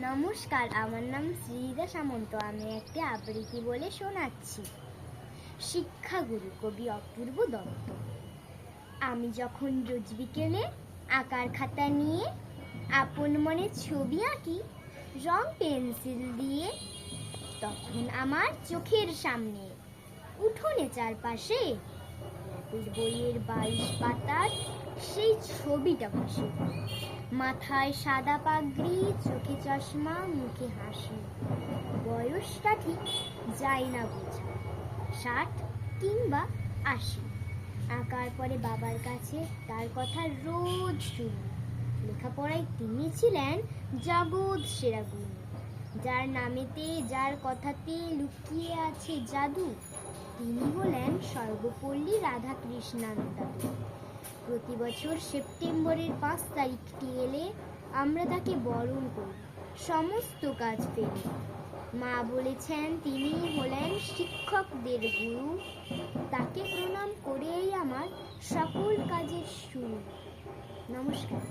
নমস্কার, আমার নাম শ্রীজা সামন্ত। আমি একটি আবৃত্তি বলে শোনাচ্ছি। শিক্ষাগুরু কবি অপূর্ব দত্ত। আমি যখন রোজ বিকেলে আঁকার খাতা নিয়ে আপন মনে ছবি আঁকি রং পেন্সিল দিয়ে, তখন আমার চোখের সামনে উঠোনে চারপাশে বইয়ের 22 পাতার সেই ছবিটা ভাসে। মাথায় সাদা পাগড়ি, চোখে চশমা, মুখে হাসি। বয়সটা ঠিক যায় না বোঝা, 60 কিংবা 80। আঁকার পরে বাবার কাছে তার কথা রোজ শুনি। লেখাপড়ায় তিনি ছিলেন জগৎ সেরা গুণী, যার নামেতে যার কথাতে লুকিয়ে আছে জাদু। তিনি হলেন সর্বপল্লী রাধাকৃষ্ণান দাদু। প্রতি বছর সেপ্টেম্বরের 5 তারিখটি এলে আমরা তাকে বরণ করি সমস্ত কাজ ফেলে। মা বলেছেন তিনি হলেন শিক্ষকদের গুরু, তাকে প্রণাম করেই আমার সকল কাজের শুরু। নমস্কার।